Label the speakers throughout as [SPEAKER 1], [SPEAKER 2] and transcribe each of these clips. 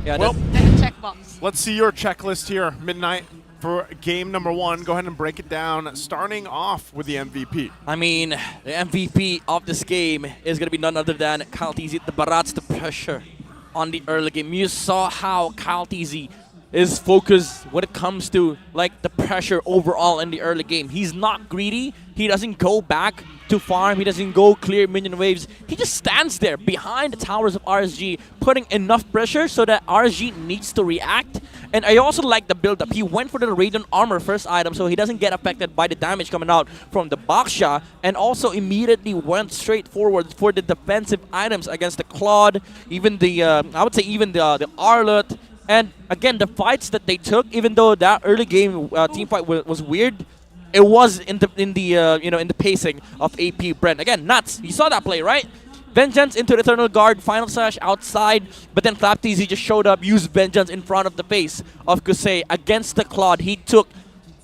[SPEAKER 1] Yeah,
[SPEAKER 2] Well,
[SPEAKER 3] Like a checkbox.
[SPEAKER 2] let's see your checklist here, Midnight, for game number 1. Go ahead and break it down, starting off with the MVP.
[SPEAKER 1] I mean, the MVP of this game is going to be none other than Kyle TZ, the Barats, the pressure on the early game. You saw how Kyle TZ is focused when it comes to like the pressure overall in the early game. He's not greedy. He doesn't go back to farm. He doesn't go clear minion waves. He just stands there behind the towers of RSG, putting enough pressure so that RSG needs to react. And I also like the build-up. He went for the Radiant Armor first item so he doesn't get affected by the damage coming out from the Baksha, and also immediately went straight forward for the defensive items against the Claude, even the, I would say even the Arlet. And again, the fights that they took, even though that early game team fight was weird, it was in the pacing of Ap.Bren. Again, nuts. You saw that play, right? Vengeance into the Eternal Guard, Final Slash outside, but then Flapteasy just showed up, used Vengeance in front of the face of Kusei against the Claude. He took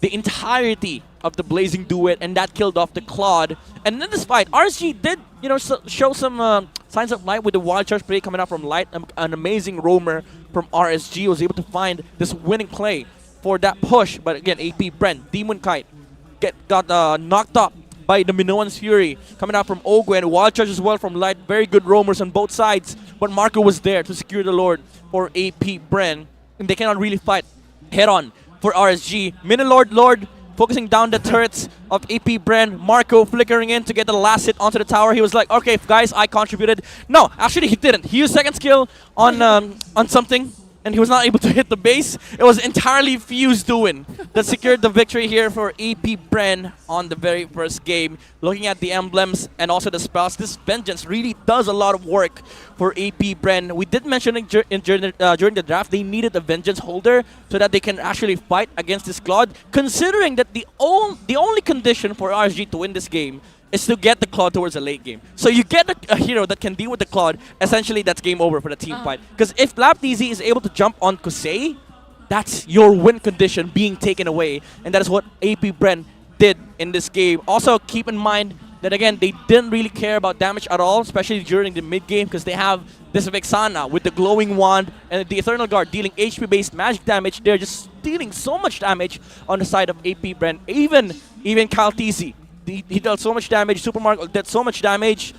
[SPEAKER 1] the entirety of the Blazing Duet, and that killed off the Claude. And in this fight, RSG did, show some signs of light with the Wild Charge play coming out from Light. An amazing roamer from RSG was able to find this winning play for that push. But again, Ap.Bren, Demon Kite, got knocked up by the Minoan's Fury coming out from Ogwe, and Wild Charge as well from Light. Very good roamers on both sides, but Marco was there to secure the Lord for Ap.Bren, and they cannot really fight head-on for RSG. Lord focusing down the turrets of Ap.Bren. Marco flickering in to get the last hit onto the tower. He was like, okay, guys, I contributed. No, actually he didn't. He used second skill on something, and he was not able to hit the base. It was entirely Fuse doing that secured the victory here for Ap.Bren on the very first game. Looking at the emblems and also the spells, this Vengeance really does a lot of work for Ap.Bren. We did mention it during the draft, they needed a Vengeance holder so that they can actually fight against this Claude, considering that the only condition for RSG to win this game is to get the Claude towards the late game. So you get a hero that can deal with the Claude, essentially that's game over for the team fight. Because if Flapteasy is able to jump on Kusei, that's your win condition being taken away. And that is what Ap.Bren did in this game. Also, keep in mind that again, they didn't really care about damage at all, especially during the mid game, because they have this Vexana with the glowing wand and the Eternal Guard dealing HP-based magic damage. They're just dealing so much damage on the side of Ap.Bren. Even Kyle TZ. He dealt so much damage, Super Marco did so much damage,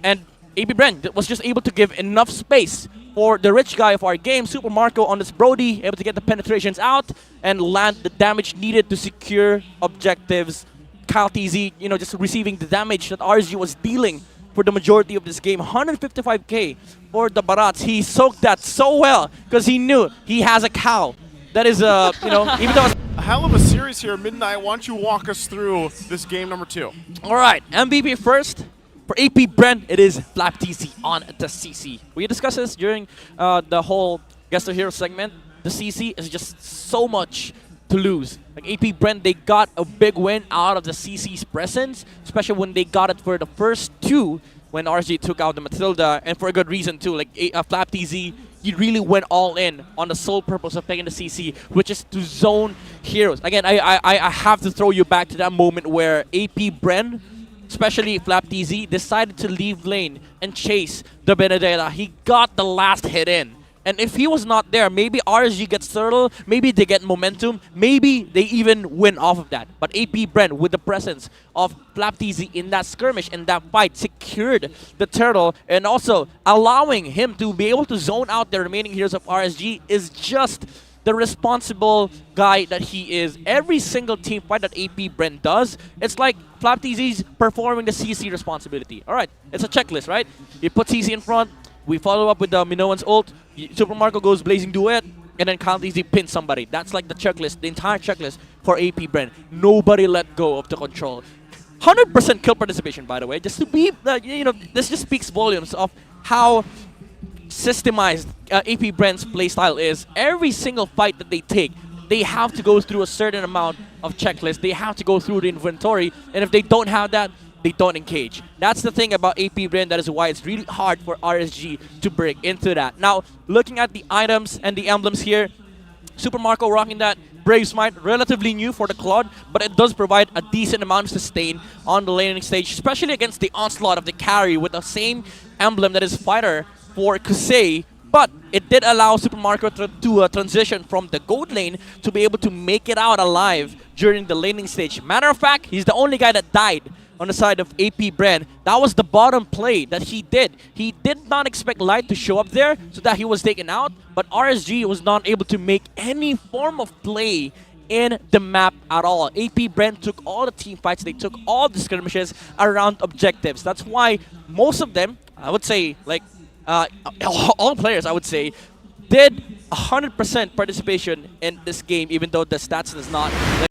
[SPEAKER 1] and Ap.Bren was just able to give enough space for the rich guy of our game, Super Marco, on this Brody, able to get the penetrations out and land the damage needed to secure objectives. Kyle TZ, just receiving the damage that RSG was dealing for the majority of this game. 155k for the Barats. He soaked that so well because he knew he has a cow. That is, even though...
[SPEAKER 2] A hell of a series here, Midnight. Why don't you walk us through this game number 2?
[SPEAKER 1] All right, MVP first. For Ap.Bren, it is Flapteasy on the CC. We discussed this during the whole Guest of Hero segment. The CC is just so much to lose. Like Ap.Bren, they got a big win out of the CC's presence, especially when they got it for the first 2 when RSG took out the Matilda, and for a good reason too. Like Flapteasy, he really went all in on the sole purpose of taking the CC, which is to zone heroes. Again, I have to throw you back to that moment where Ap.Bren, especially Flapteasy, decided to leave lane and chase the Benedetta. He got the last hit in. And if he was not there, maybe RSG gets turtle, maybe they get momentum, maybe they even win off of that. But Ap.Bren, with the presence of Flapteasy in that skirmish, in that fight, secured the turtle, and also allowing him to be able to zone out the remaining heroes of RSG is just the responsible guy that he is. Every single team fight that Ap.Bren does, it's like Flapteasy's performing the CC responsibility. All right, it's a checklist, right? You put CC in front, we follow up with the Minoan's ult, Super Marco goes Blazing Duet, and then Kyle TZ pins somebody. That's like the checklist, the entire checklist for Ap.Bren. Nobody let go of the control. 100% kill participation, by the way, just to be, this just speaks volumes of how systemized Ap.Bren's playstyle is. Every single fight that they take, they have to go through a certain amount of checklist. They have to go through the inventory, and if they don't have that, they don't engage. That's the thing about Ap.Bren. That is why it's really hard for RSG to break into that. Now, looking at the items and the emblems here, Super Marco rocking that Brave Smite, relatively new for the Claude, but it does provide a decent amount of sustain on the laning stage, especially against the onslaught of the carry with the same emblem that is Fighter for Kusei. But it did allow Super Mario to transition from the gold lane to be able to make it out alive during the laning stage. Matter of fact, he's the only guy that died on the side of Ap.Bren. That was the bottom play that he did. He did not expect Light to show up there so that he was taken out, but RSG was not able to make any form of play in the map at all. Ap.Bren took all the team fights, they took all the skirmishes around objectives. That's why most of them, I would say, like all players, I would say, did 100% participation in this game, even though the stats does not